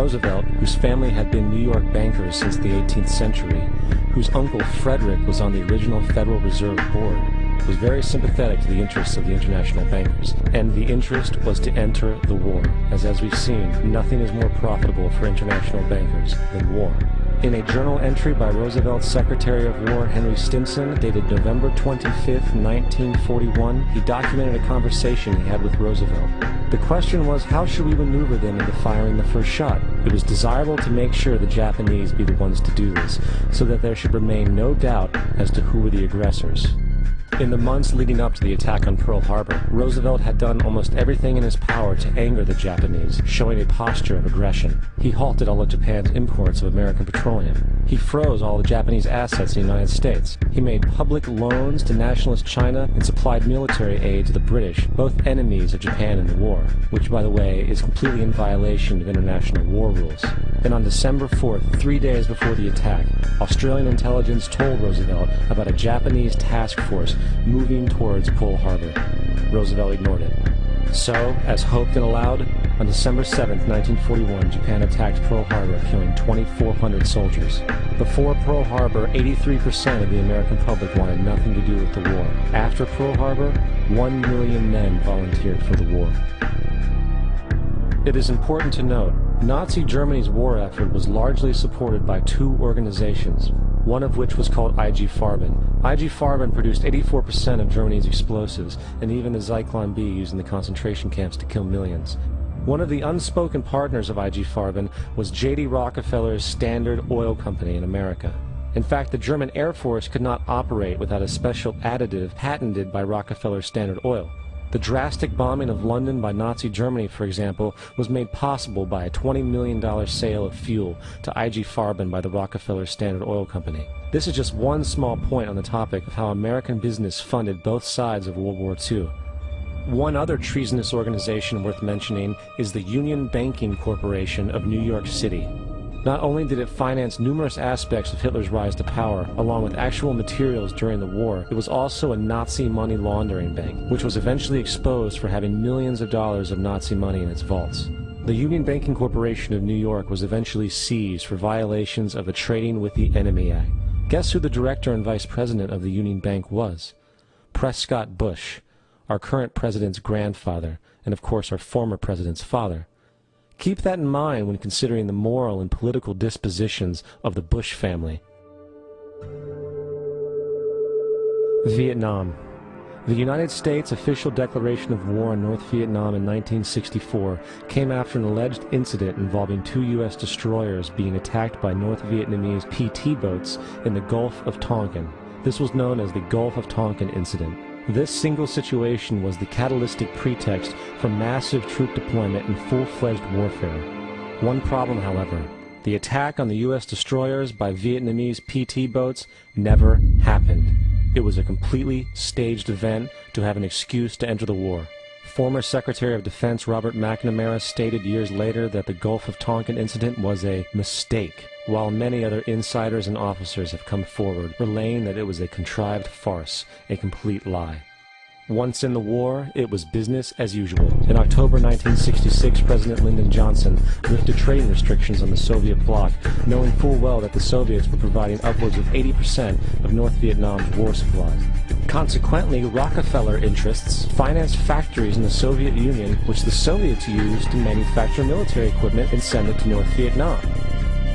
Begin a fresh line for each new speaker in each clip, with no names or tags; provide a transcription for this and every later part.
Roosevelt, whose family had been New York bankers since the 18th century, whose uncle Frederick was on the original Federal Reserve Board, was very sympathetic to the interests of the international bankers, and the interest was to enter the war, as we've seen, nothing is more profitable for international bankers than war. In a journal entry by Roosevelt's Secretary of War Henry Stimson, dated November 25, 1941, he documented a conversation he had with Roosevelt. The question was, how should we maneuver them into firing the first shot? It was desirable to make sure the Japanese be the ones to do this, so that there should remain no doubt as to who were the aggressors. In the months leading up to the attack on Pearl Harbor, Roosevelt had done almost everything in his power to anger the Japanese, showing a posture of aggression. He halted all of Japan's imports of American petroleum. He froze all the Japanese assets in the United States. He made public loans to nationalist China and supplied military aid to the British, both enemies of Japan in the war, which, by the way, is completely in violation of international war rules. Then on December 4th, 3 days before the attack, Australian intelligence told Roosevelt about a Japanese task force moving towards Pearl Harbor. Roosevelt ignored it. So, as hoped and allowed, on December 7, 1941, Japan attacked Pearl Harbor, killing 2,400 soldiers. Before Pearl Harbor, 83% of the American public wanted nothing to do with the war. After Pearl Harbor, 1 million men volunteered for the war. It is important to note, Nazi Germany's war effort was largely supported by two organizations, one of which was called IG Farben. IG Farben produced 84% of Germany's explosives, and even the Zyklon B used in the concentration camps to kill millions. One of the unspoken partners of IG Farben was J.D. Rockefeller's Standard Oil Company in America. In fact, the German Air Force could not operate without a special additive patented by Rockefeller's Standard Oil. The drastic bombing of London by Nazi Germany, for example, was made possible by a $20 million sale of fuel to IG Farben by the Rockefeller Standard Oil Company. This is just one small point on the topic of how American business funded both sides of World War II. One other treasonous organization worth mentioning is the Union Banking Corporation of New York City. Not only did it finance numerous aspects of Hitler's rise to power, along with actual materials during the war, it was also a Nazi money laundering bank, which was eventually exposed for having millions of dollars of Nazi money in its vaults. The Union Banking Corporation of New York was eventually seized for violations of the Trading with the Enemy Act. Guess who the director and vice president of the Union Bank was? Prescott Bush, our current president's grandfather, and of course our former president's father. Keep that in mind when considering the moral and political dispositions of the Bush family. Vietnam. The United States' official declaration of war on North Vietnam in 1964 came after an alleged incident involving two U.S. destroyers being attacked by North Vietnamese PT boats in the Gulf of Tonkin. This was known as the Gulf of Tonkin Incident. This single situation was the catalytic pretext for massive troop deployment and full-fledged warfare. One problem, however, the attack on the U.S. destroyers by Vietnamese PT boats never happened. It was a completely staged event to have an excuse to enter the war. Former Secretary of Defense Robert McNamara stated years later that the Gulf of Tonkin incident was a mistake, while many other insiders and officers have come forward, relaying that it was a contrived farce, a complete lie. Once in the war, it was business as usual. In October 1966, President Lyndon Johnson lifted trade restrictions on the Soviet bloc, knowing full well that the Soviets were providing upwards of 80% of North Vietnam's war supplies. Consequently, Rockefeller interests financed factories in the Soviet Union, which the Soviets used to manufacture military equipment and send it to North Vietnam.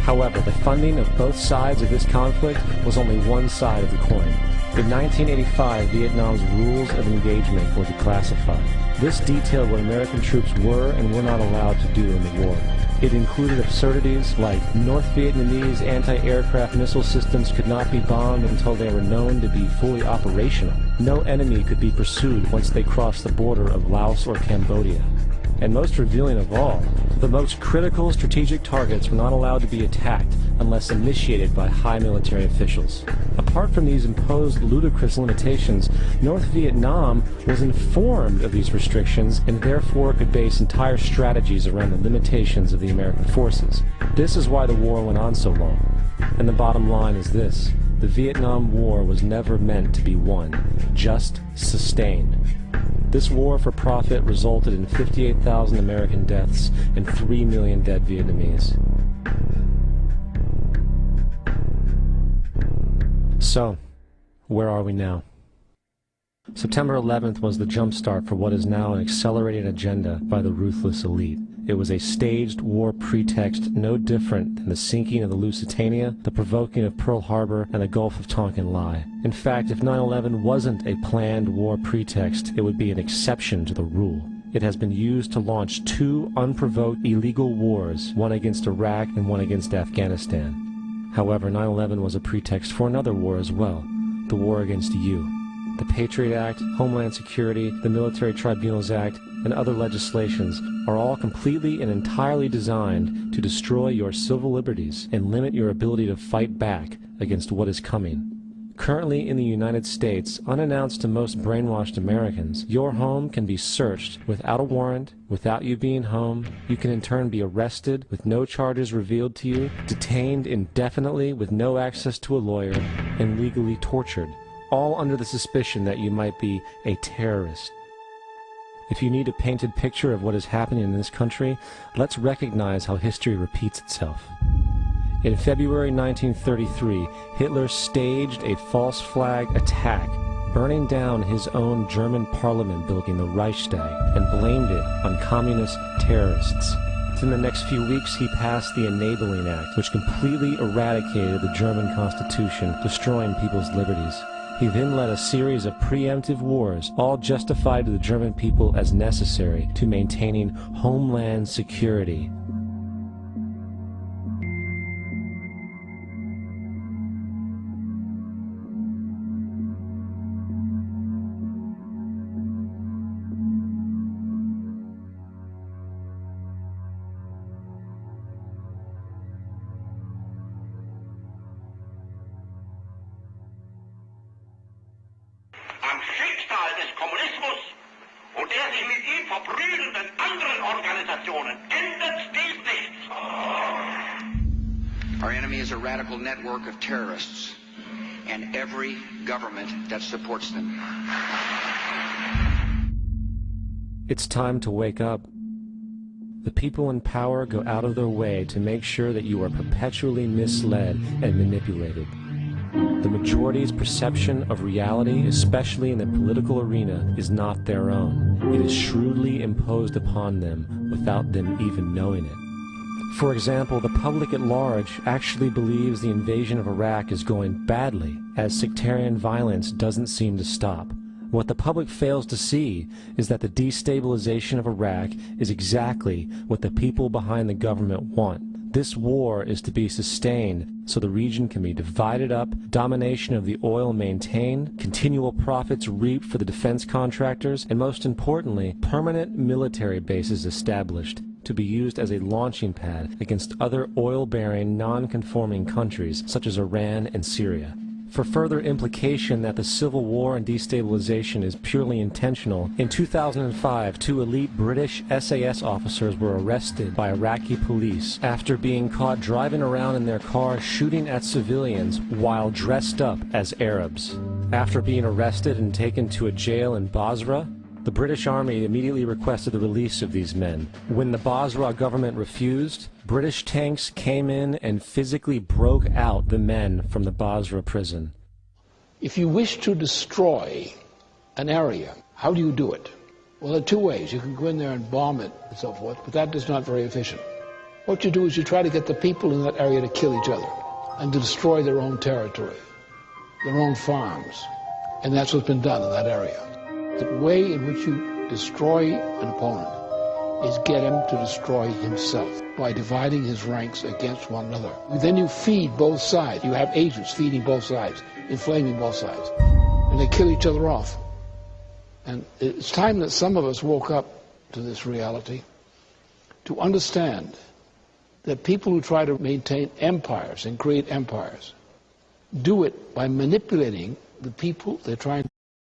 However, the funding of both sides of this conflict was only one side of the coin. In 1985, Vietnam's rules of engagement were declassified. This detailed what American troops were and were not allowed to do in the war. It included absurdities like North Vietnamese anti-aircraft missile systems could not be bombed until they were known to be fully operational. No enemy could be pursued once they crossed the border of Laos or Cambodia. And most revealing of all, the most critical strategic targets were not allowed to be attacked unless initiated by high military officials. Apart from these imposed ludicrous limitations, North Vietnam was informed of these restrictions and therefore could base entire strategies around the limitations of the American forces. This is why the war went on so long. And the bottom line is this: the Vietnam War was never meant to be won, just sustained. This war for profit resulted in 58,000 American deaths and 3 million dead Vietnamese. So, where are we now? September 11th was the jumpstart for what is now an accelerated agenda by the ruthless elite. It was a staged war pretext no different than the sinking of the Lusitania, the provoking of Pearl Harbor, and the Gulf of Tonkin lie. In fact, if 9/11 wasn't a planned war pretext, it would be an exception to the rule. It has been used to launch 2 unprovoked illegal wars, one against Iraq and one against Afghanistan. However, 9/11 was a pretext for another war as well, the war against you. The Patriot Act, Homeland Security, the Military Tribunals Act, and other legislations are all completely and entirely designed to destroy your civil liberties and limit your ability to fight back against what is coming. Currently in the United States, unannounced to most brainwashed Americans, your home can be searched without a warrant, without you being home. You can in turn be arrested with no charges revealed to you, detained indefinitely with no access to a lawyer, and legally tortured, all under the suspicion that you might be a terrorist. If you need a painted picture of what is happening in this country, let's recognize how history repeats itself. In February 1933, Hitler staged a false flag attack, burning down his own German parliament building, the Reichstag, and blamed it on communist terrorists. Within the next few weeks, he passed the Enabling Act, which completely eradicated the German Constitution, destroying people's liberties. He then led a series of preemptive wars, all justified to the German people as necessary to maintaining homeland security.
Am Schicksal des Kommunismus und der sich mit ihm verbrüdernden anderen Organisationen ändert dies nichts.
Our enemy is a radical network of terrorists and every government that supports them.
It's time to wake up. The people in power go out of their way to make sure that you are perpetually misled and manipulated. The majority's perception of reality, especially in the political arena, is not their own. It is shrewdly imposed upon them without them even knowing it. For example, the public at large actually believes the invasion of Iraq is going badly, as sectarian violence doesn't seem to stop. What the public fails to see is that the destabilization of Iraq is exactly what the people behind the government want. This war is to be sustained so the region can be divided up, domination of the oil maintained, continual profits reaped for the defense contractors, and most importantly, permanent military bases established to be used as a launching pad against other oil-bearing, non-conforming countries such as Iran and Syria. For further implication that the civil war and destabilization is purely intentional, in 2005, 2 elite British SAS officers were arrested by Iraqi police after being caught driving around in their car shooting at civilians while dressed up as Arabs. After being arrested and taken to a jail in Basra, the British Army immediately requested the release of these men. When the Basra government refused, British tanks came in and physically broke out the men from the Basra prison.
If you wish to destroy an area, how do you do it? Well, there are 2 ways. You can go in there and bomb it and so forth, but that is not very efficient. What you do is you try to get the people in that area to kill each other and to destroy their own territory, their own farms. And that's what's been done in that area. The way in which you destroy an opponent is get him to destroy himself by dividing his ranks against one another. Then you feed both sides. You have agents feeding both sides, inflaming both sides. And they kill each other off. And it's time that some of us woke up to this reality, to understand that people who try to maintain empires and create empires do it by manipulating the people they're trying to